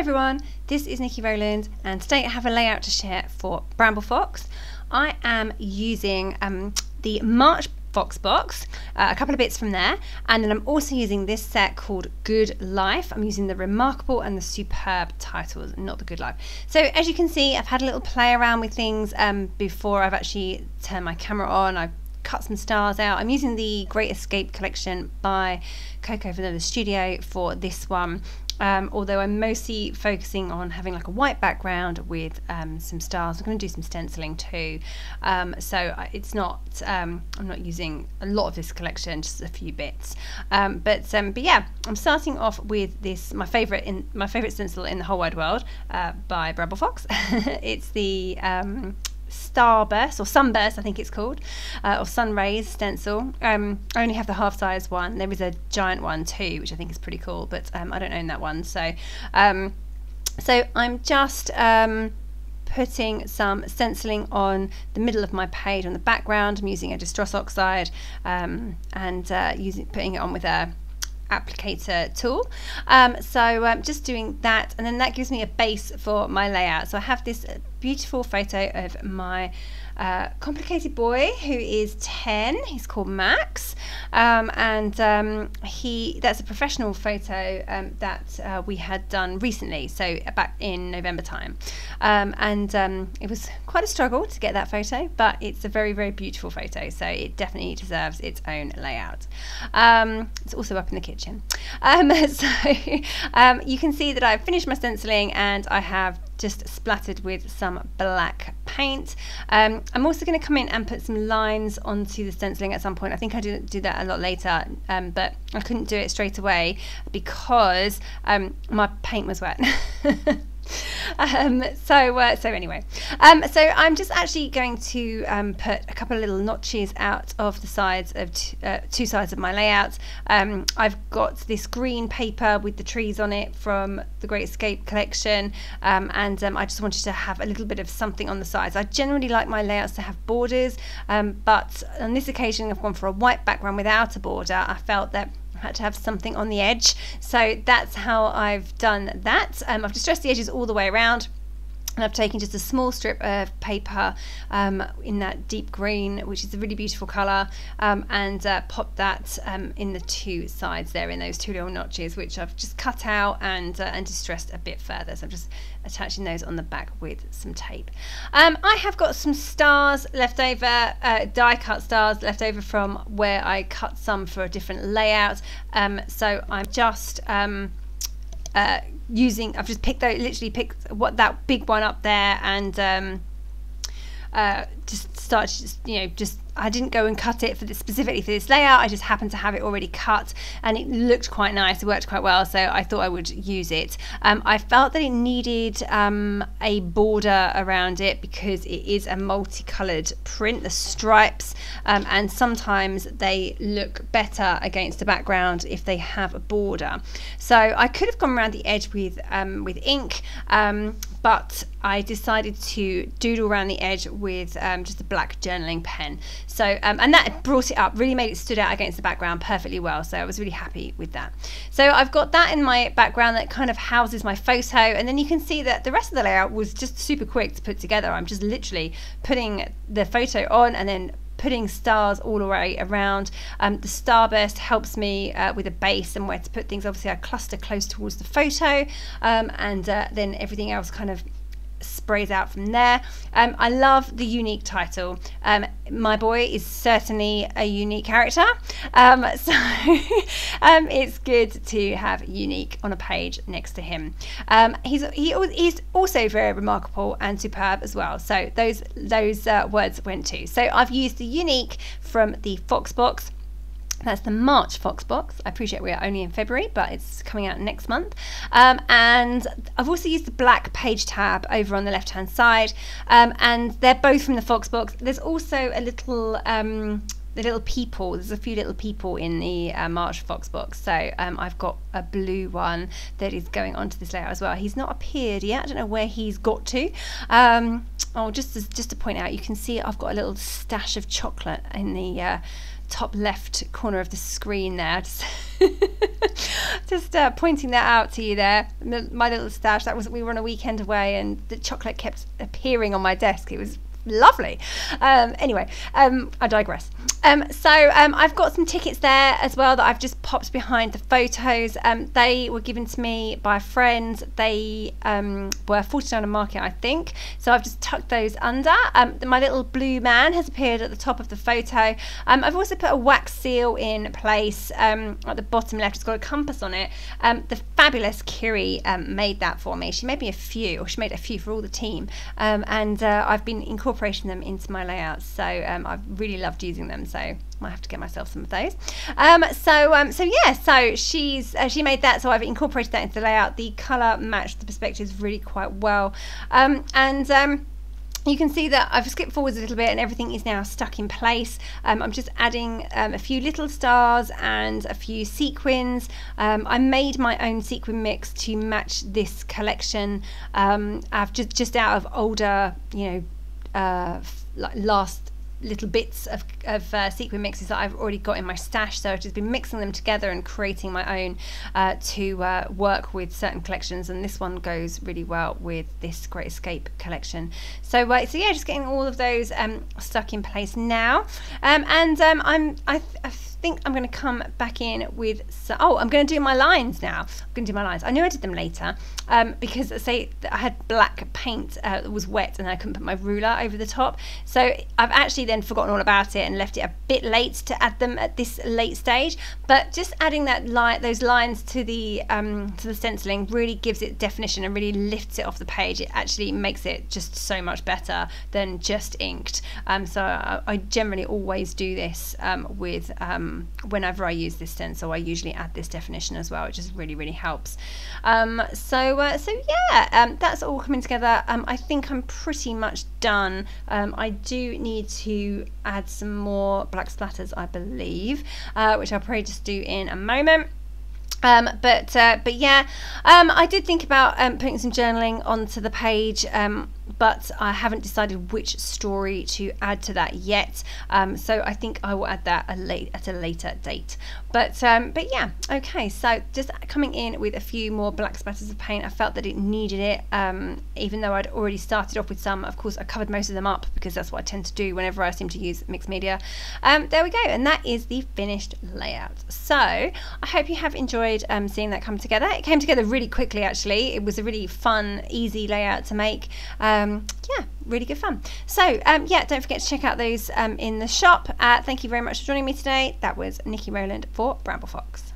everyone, this is Nikki Rowland and today I have a layout to share for Bramble Fox. I am using the March Fox box, a couple of bits from there, and then I'm also using this set called Good Life. I'm using the Remarkable and the Superb titles, not the Good Life. So as you can see, I've had a little play around with things before I've actually turned my camera on. I've cut some stars out. I'm using the Great Escape collection by Coco from the studio for this one. Although I'm mostly focusing on having like a white background with some stars. I'm going to do some stenciling too, so it's not I'm not using a lot of this collection, just a few bits, but yeah, I'm starting off with this, my favorite stencil in the whole wide world, by Bramble Fox. It's the starburst or sunburst, I think it's called, or sun rays stencil. I only have the half size one. There is a giant one too, which I think is pretty cool, but I don't own that one. So so I'm just putting some stenciling on the middle of my page on the background. I'm using a distress oxide and putting it on with a applicator tool. So just doing that, and then that gives me a base for my layout. So I have this beautiful photo of my complicated boy who is 10. He's called Max, and that's a professional photo that we had done recently, so back in November time, and it was quite a struggle to get that photo, but it's a very, very beautiful photo, so it definitely deserves its own layout. It's also up in the kitchen. So you can see that I've finished my stenciling and I have just splattered with some black paint. I'm also going to come in and put some lines onto the stenciling at some point. I think I do that a lot later, but I couldn't do it straight away because my paint was wet. So anyway, so I'm just actually going to put a couple of little notches out of the sides of two sides of my layout. I've got this green paper with the trees on it from the Great Escape collection, and I just wanted to have a little bit of something on the sides. I generally like my layouts to have borders, but on this occasion I've gone for a white background without a border. I felt that I had to have something on the edge, so that's how I've done that. I've distressed the edges all the way around, and I've taken just a small strip of paper in that deep green, which is a really beautiful colour, and popped that in the two sides there, in those two little notches, which I've just cut out and distressed a bit further. So I'm just attaching those on the back with some tape. I have got some stars left over, die cut stars left over from where I cut some for a different layout. So I'm just I've just picked those, literally picked that big one up there, and just started, I didn't go and cut it specifically for this layout. I just happened to have it already cut, and it looked quite nice. It worked quite well, so I thought I would use it. I felt that it needed a border around it because it is a multicoloured print, the stripes, and sometimes they look better against the background if they have a border. So I could have gone around the edge with ink, but I decided to doodle around the edge with just a black journaling pen. So and that brought it up, really made it stood out against the background perfectly well, so I was really happy with that. So I've got that in my background that kind of houses my photo, and then you can see that the rest of the layout was just super quick to put together. I'm just literally putting the photo on and then putting stars all the way around. The starburst helps me with a base and where to put things. Obviously I cluster close towards the photo, and then everything else kind of sprays out from there. I love the YOUnique title. My boy is certainly a unique character, so it's good to have YOUnique on a page next to him. He's also very remarkable and superb as well, so those words went too. So I've used the YOUnique from the Fox box. That's the March Fox box. I appreciate we are only in February, but it's coming out next month. And I've also used the black page tab over on the left hand side, and they're both from the Fox box. There's also a little the little people, there's a few little people in the March Fox box, so I've got a blue one that is going onto this layout as well. He's not appeared yet, I don't know where he's got to. Oh, just to point out, you can see I've got a little stash of chocolate in the top left corner of the screen there. Just pointing that out to you there. My little stash. We were on a weekend away, and the chocolate kept appearing on my desk. It was lovely. Anyway, I digress. I've got some tickets there as well that I've just popped behind the photos. They were given to me by a friend. They were $49 a market, I think, so I've just tucked those under. My little blue man has appeared at the top of the photo. I've also put a wax seal in place at the bottom left. It's got a compass on it. The fabulous Kiri made that for me. She made me a few, or she made a few for all the team, and I've been incorporating them into my layouts, so I've really loved using them, so I might have to get myself some of those. So she made that, so I've incorporated that into the layout. The colour matched the perspectives really quite well, you can see that I've skipped forwards a little bit and everything is now stuck in place. I'm just adding a few little stars and a few sequins. I made my own sequin mix to match this collection. I've just out of older, like last little bits of sequin mixes that I've already got in my stash, so I've just been mixing them together and creating my own to work with certain collections, and this one goes really well with this Great Escape collection. So yeah, just getting all of those stuck in place now, I think I'm going to come back in with I'm going to do my lines now. I'm going to do my lines. I knew I did them later because I had black paint that was wet and I couldn't put my ruler over the top, so I've actually then forgotten all about it and left it a bit late to add them at this late stage. But just adding those lines to the stenciling really gives it definition and really lifts it off the page. It actually makes it just so much better than just inked. So I generally always do this with whenever I use this stencil. I usually add this definition as well. It just really helps. That's all coming together. I think I'm pretty much done. I do need to add some more black splatters, I believe, which I'll probably just do in a moment. But yeah, I did think about putting some journaling onto the page, but I haven't decided which story to add to that yet. So I think I will add that at a later date. But yeah, okay. So just coming in with a few more black splatters of paint. I felt that it needed it, even though I'd already started off with some. Of course, I covered most of them up because that's what I tend to do whenever I seem to use mixed media. There we go, and that is the finished layout. So I hope you have enjoyed seeing that come together. It came together really quickly, actually. It was a really fun, easy layout to make. Yeah, really good fun. So yeah, don't forget to check out those in the shop. Thank you very much for joining me today. That was Nikki Rowland for Bramble Fox.